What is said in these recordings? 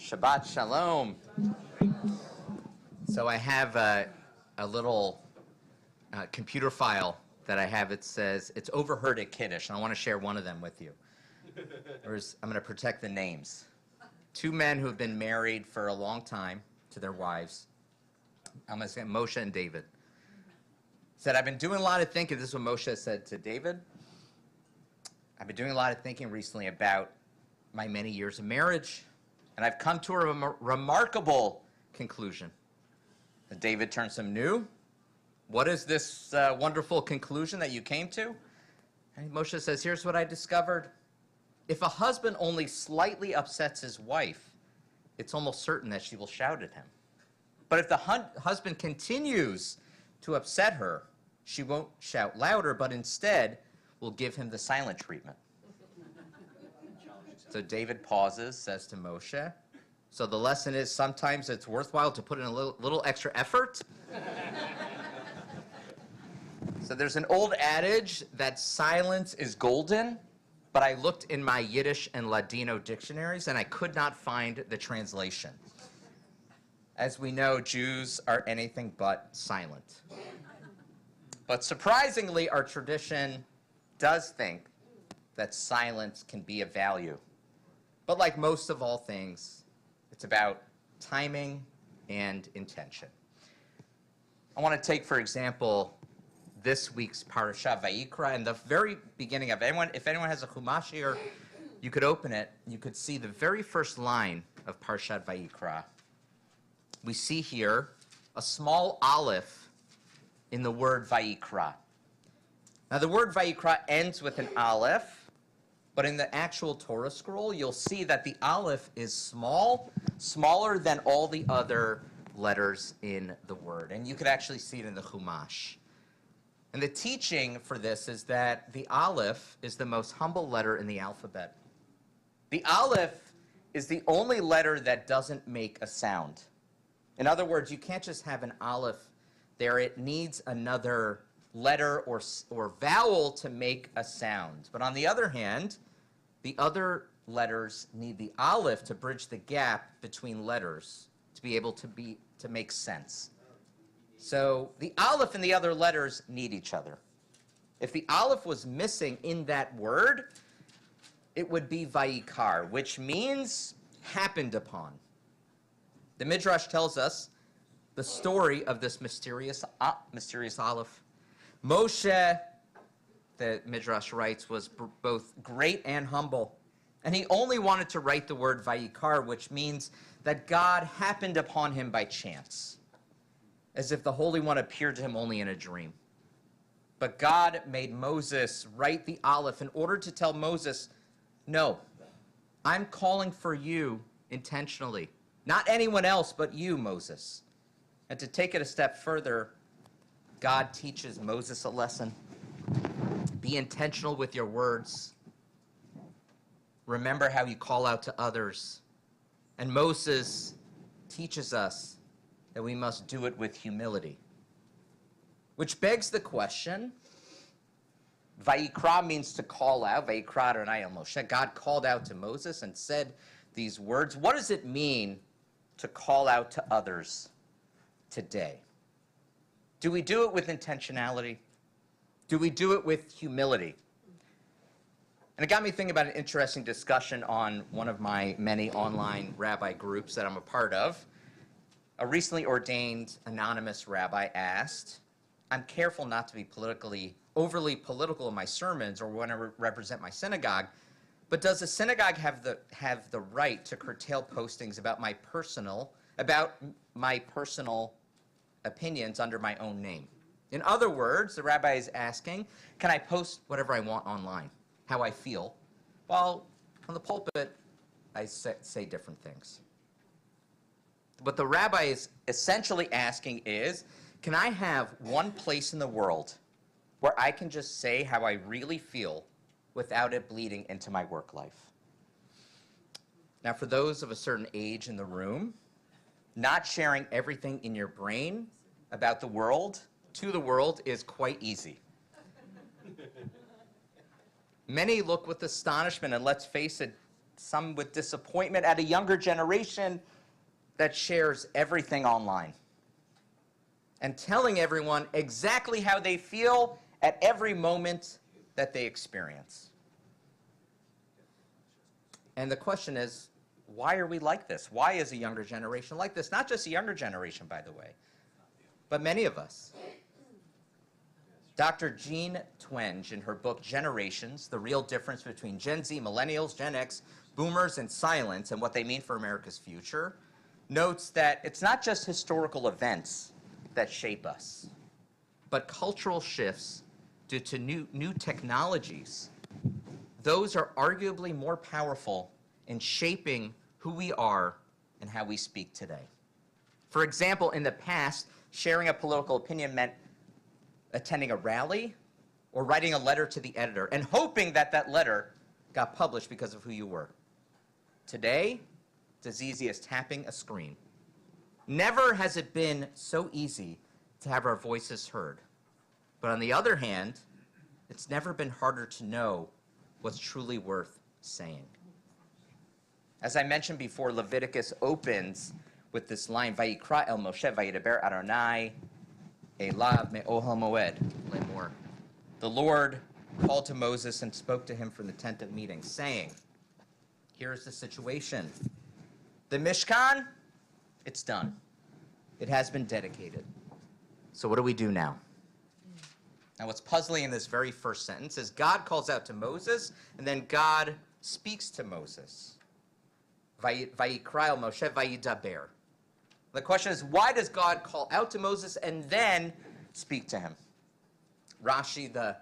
Shabbat Shalom. So I have a little computer file that I have. It says, it's overheard at Kiddush, and I want to share one of them with you. I'm going to protect the names. Two men who have been married for a long time to their wives. I'm going to say Moshe and David. Said, I've been doing a lot of thinking. This is what Moshe said to David. I've been doing a lot of thinking recently about my many years of marriage, and I've come to a remarkable conclusion. And David turns to him, new? What is this wonderful conclusion that you came to? And Moshe says, here's what I discovered. If a husband only slightly upsets his wife, it's almost certain that she will shout at him. But if the husband continues to upset her, she won't shout louder, but instead will give him the silent treatment. So David pauses, says to Moshe, so the lesson is sometimes it's worthwhile to put in a little extra effort. So there's an old adage that silence is golden, but I looked in my Yiddish and Ladino dictionaries and I could not find the translation. As we know, Jews are anything but silent. But surprisingly, our tradition does think that silence can be of value. But like most of all things, it's about timing and intention. I want to take, for example, this week's Parashat Vayikra, and the very beginning of anyone, if anyone has a Chumash here, you could open it, you could see the very first line of Parashat Vayikra. We see here a small aleph in the word Vayikra. Now the word Vayikra ends with an aleph, but in the actual Torah scroll, you'll see that the aleph is small, smaller than all the other letters in the word. And you could actually see it in the Chumash. And the teaching for this is that the aleph is the most humble letter in the alphabet. The aleph is the only letter that doesn't make a sound. In other words, you can't just have an aleph there. It needs another letter or vowel to make a sound. But on the other hand, the other letters need the aleph to bridge the gap between letters to be able to make sense. So the aleph and the other letters need each other. If the aleph was missing in that word, it would be Vayikar, which means happened upon. The Midrash tells us the story of this mysterious aleph. Moshe, the Midrash writes, was both great and humble. And he only wanted to write the word Vayikar, which means that God happened upon him by chance, as if the Holy One appeared to him only in a dream. But God made Moses write the aleph in order to tell Moses, no, I'm calling for you intentionally. Not anyone else but you, Moses. And to take it a step further, God teaches Moses a lesson. Be intentional with your words. Remember how you call out to others. And Moses teaches us that we must do it with humility. Which begs the question, Vayikra means to call out. Vayikra Adonai el Moshe. God called out to Moses and said these words. What does it mean to call out to others today? Do we do it with intentionality? Do we do it with humility? And it got me thinking about an interesting discussion on one of my many online rabbi groups that I'm a part of. A recently ordained anonymous rabbi asked, I'm careful not to be overly political in my sermons or when I represent my synagogue, but does the synagogue have the right to curtail postings about my personal opinions under my own name? In other words, the rabbi is asking, can I post whatever I want online, how I feel, while on the pulpit I say different things? What the rabbi is essentially asking is, can I have one place in the world where I can just say how I really feel without it bleeding into my work life? Now, for those of a certain age in the room, not sharing everything in your brain about the world to the world is quite easy. Many look with astonishment, and let's face it, some with disappointment at a younger generation that shares everything online and telling everyone exactly how they feel at every moment that they experience. And the question is, why are we like this? Why is a younger generation like this? Not just a younger generation, by the way, but many of us. Dr. Jean Twenge, in her book Generations, The Real Difference Between Gen Z, Millennials, Gen X, Boomers, and Silents, and What They Mean for America's Future, notes that it's not just historical events that shape us, but cultural shifts due to new technologies. Those are arguably more powerful in shaping who we are and how we speak today. For example, in the past, sharing a political opinion meant attending a rally or writing a letter to the editor and hoping that that letter got published because of who you were. Today, it's as easy as tapping a screen. Never has it been so easy to have our voices heard. But on the other hand, it's never been harder to know what's truly worth saying. As I mentioned before, Leviticus opens with this line, Vayikra el Moshe vayidaber Adonai elav me'ohel moed lemor. The Lord called to Moses and spoke to him from the tent of meeting, saying, here's the situation. The Mishkan, it's done. It has been dedicated. So what do we do now? Now what's puzzling in this very first sentence is God calls out to Moses, and then God speaks to Moses. Vayikra el Moshe vayidaber. The question is, why does God call out to Moses and then speak to him? Rashi, the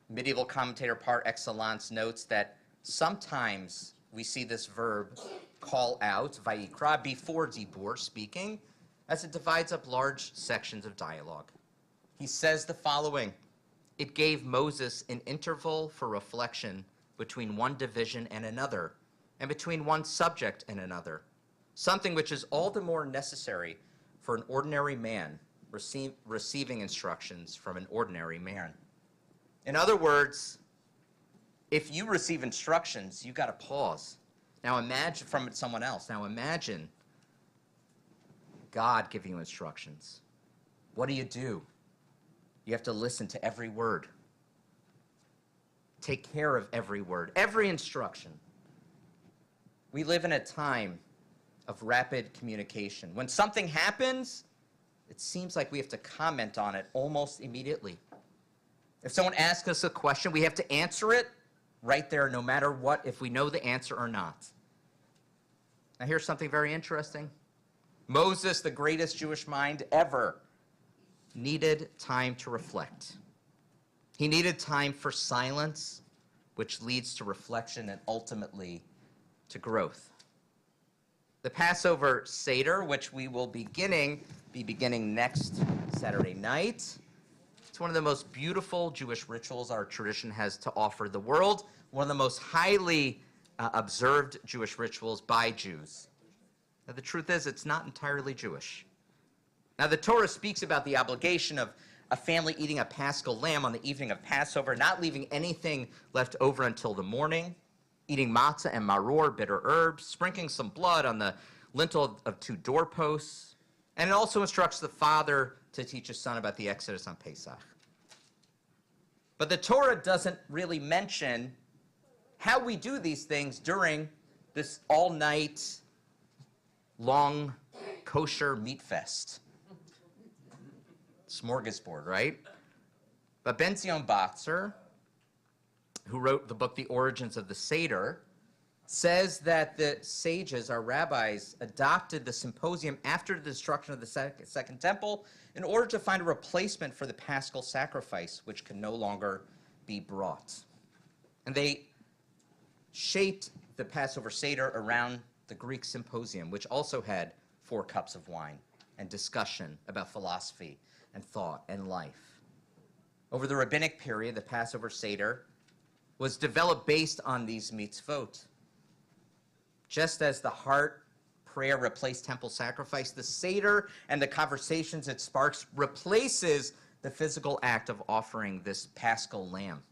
medieval commentator par excellence, notes that sometimes we see this verb call out, vayikra, before dibur, speaking, as it divides up large sections of dialogue. He says the following: it gave Moses an interval for reflection between one division and another, and between one subject and another, something which is all the more necessary for an ordinary man receiving instructions from an ordinary man. In other words, if you receive instructions, you got to pause. Now imagine from someone else. Now imagine God giving you instructions. What do? You have to listen to every word. Take care of every word, every instruction. We live in a time of rapid communication. When something happens, it seems like we have to comment on it almost immediately. If someone asks us a question, we have to answer it right there, no matter what, if we know the answer or not. Now here's something very interesting. Moses, the greatest Jewish mind ever, needed time to reflect. He needed time for silence, which leads to reflection and ultimately to growth. The Passover Seder, which we will be beginning next Saturday night. It's one of the most beautiful Jewish rituals our tradition has to offer the world, one of the most highly observed Jewish rituals by Jews. Now, the truth is, it's not entirely Jewish. Now, the Torah speaks about the obligation of a family eating a paschal lamb on the evening of Passover, not leaving anything left over until the morning, eating matzah and maror, bitter herbs, sprinkling some blood on the lintel of 2 doorposts, and it also instructs the father to teach his son about the Exodus on Pesach. But the Torah doesn't really mention how we do these things during this all-night, long, kosher meat fest. Smorgasbord, right? But Ben Zion Batzer, who wrote the book The Origins of the Seder, says that the sages, our rabbis, adopted the symposium after the destruction of the Second Temple in order to find a replacement for the paschal sacrifice, which could no longer be brought. And they shaped the Passover Seder around the Greek symposium, which also had 4 cups of wine and discussion about philosophy and thought and life. Over the rabbinic period, the Passover Seder was developed based on these mitzvot. Just as the heart prayer replaced temple sacrifice, the Seder and the conversations it sparks replaces the physical act of offering this paschal lamb.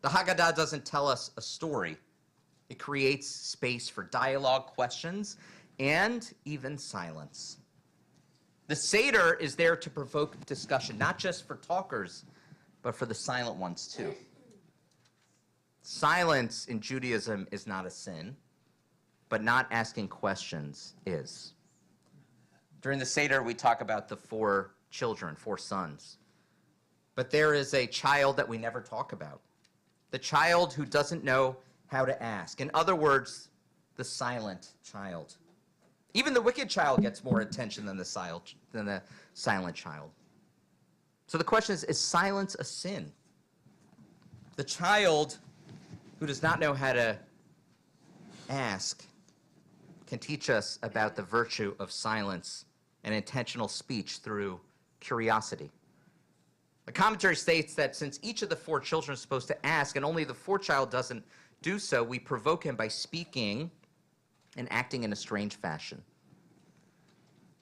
The Haggadah doesn't tell us a story. It creates space for dialogue, questions, and even silence. The Seder is there to provoke discussion, not just for talkers, but for the silent ones too. Silence in Judaism is not a sin, but not asking questions is. During the Seder, we talk about the 4 children, 4 sons. But there is a child that we never talk about. The child who doesn't know how to ask. In other words, the silent child. Even the wicked child gets more attention than the silent child. So the question is silence a sin? The child who does not know how to ask can teach us about the virtue of silence and intentional speech through curiosity. The commentary states that since each of the 4 children is supposed to ask, and only the 4th child doesn't do so, we provoke him by speaking and acting in a strange fashion.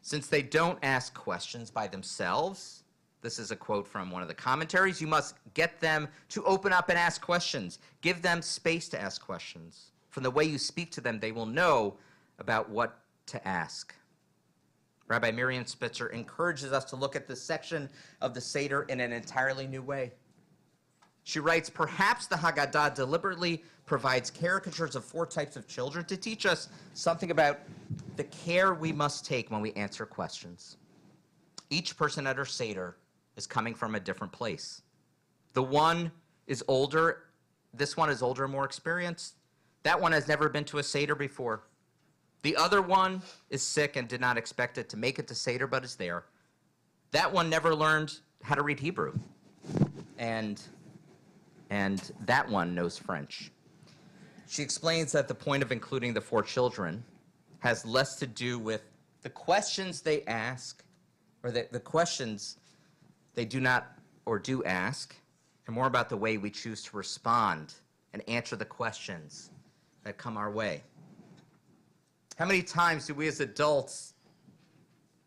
Since they don't ask questions by themselves, this is a quote from one of the commentaries, you must get them to open up and ask questions. Give them space to ask questions. From the way you speak to them, they will know about what to ask. Rabbi Miriam Spitzer encourages us to look at this section of the Seder in an entirely new way. She writes, perhaps the Haggadah deliberately provides caricatures of 4 types of children to teach us something about the care we must take when we answer questions. Each person at our Seder is coming from a different place. The one is older, this one is older and more experienced. That one has never been to a Seder before. The other one is sick and did not expect it to make it to Seder, but is there. That one never learned how to read Hebrew. And that one knows French. She explains that the point of including the 4 children has less to do with the questions they ask, or the questions they do not or do ask, and more about the way we choose to respond and answer the questions that come our way. How many times do we as adults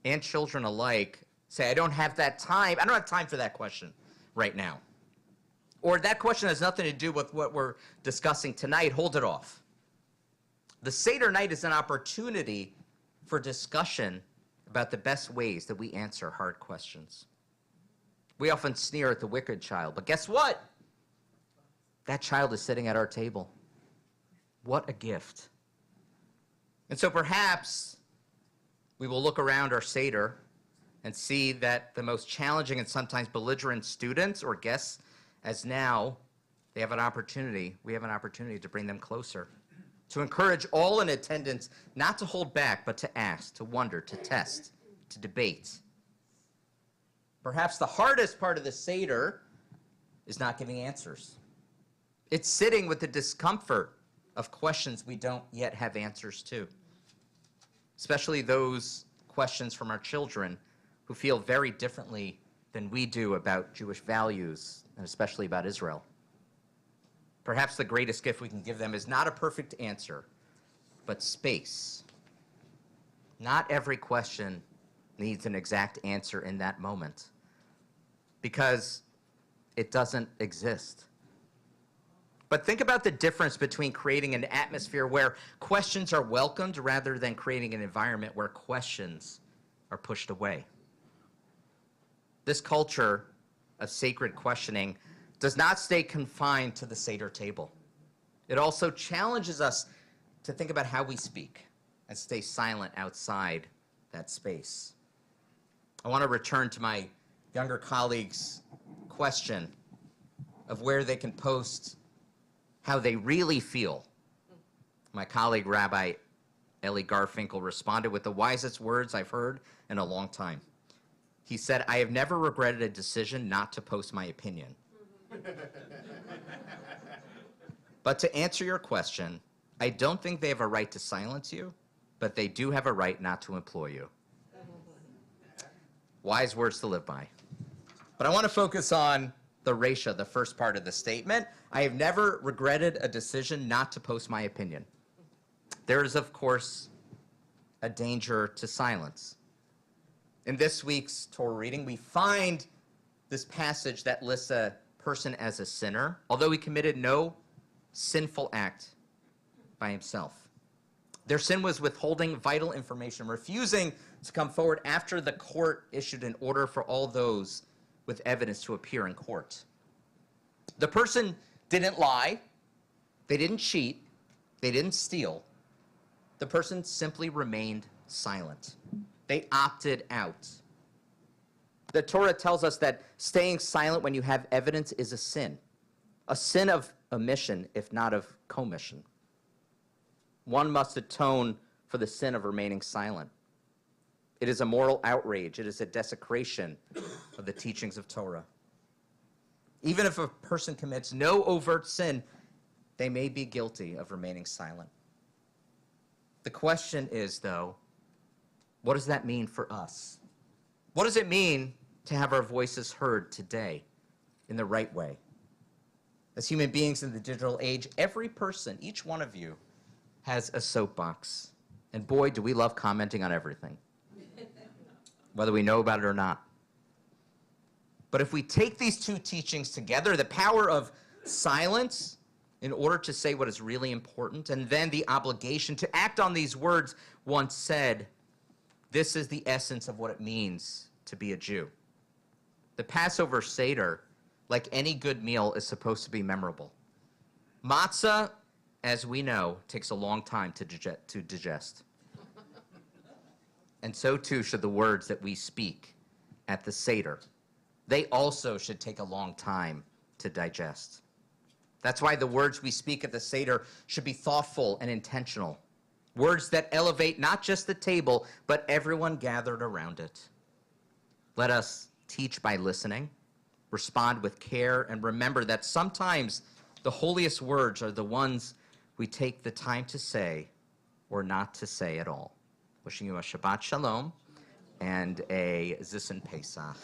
and children alike say, I don't have that time, I don't have time for that question right now. Or that question has nothing to do with what we're discussing tonight, hold it off. The Seder night is an opportunity for discussion about the best ways that we answer hard questions. We often sneer at the wicked child, but guess what? That child is sitting at our table. What a gift. And so perhaps we will look around our Seder and see that the most challenging and sometimes belligerent students or guests, as now we have an opportunity to bring them closer, to encourage all in attendance not to hold back, but to ask, to wonder, to test, to debate. Perhaps the hardest part of the Seder is not giving answers. It's sitting with the discomfort of questions we don't yet have answers to, especially those questions from our children who feel very differently than we do about Jewish values, and especially about Israel. Perhaps the greatest gift we can give them is not a perfect answer, but space. Not every question needs an exact answer in that moment, because it doesn't exist. But think about the difference between creating an atmosphere where questions are welcomed rather than creating an environment where questions are pushed away. This culture of sacred questioning does not stay confined to the Seder table. It also challenges us to think about how we speak and stay silent outside that space. I want to return to my younger colleagues' question of where they can post how they really feel. My colleague, Rabbi Eli Garfinkel, responded with the wisest words I've heard in a long time. He said, I have never regretted a decision not to post my opinion. But to answer your question, I don't think they have a right to silence you, but they do have a right not to employ you. Wise words to live by. But I want to focus on the Resha, the first part of the statement. I have never regretted a decision not to post my opinion. There is, of course, a danger to silence. In this week's Torah reading, we find this passage that lists a person as a sinner, although he committed no sinful act by himself. Their sin was withholding vital information, refusing to come forward after the court issued an order for all those with evidence to appear in court. The person didn't lie, they didn't cheat, they didn't steal. The person simply remained silent. They opted out. The Torah tells us that staying silent when you have evidence is a sin of omission, if not of commission. One must atone for the sin of remaining silent. It is a moral outrage. It is a desecration of the teachings of Torah. Even if a person commits no overt sin, they may be guilty of remaining silent. The question is, though, what does that mean for us? What does it mean to have our voices heard today in the right way? As human beings in the digital age, every person, each one of you, has a soapbox. And boy, do we love commenting on everything, whether we know about it or not. But if we take these two teachings together, the power of silence in order to say what is really important, and then the obligation to act on these words once said, this is the essence of what it means to be a Jew. The Passover Seder, like any good meal, is supposed to be memorable. Matzah, as we know, takes a long time to digest. And so too should the words that we speak at the Seder. They also should take a long time to digest. That's why the words we speak at the Seder should be thoughtful and intentional. Words that elevate not just the table, but everyone gathered around it. Let us teach by listening, respond with care, and remember that sometimes the holiest words are the ones we take the time to say or not to say at all. Wishing you a Shabbat Shalom and a Zis and Pesach.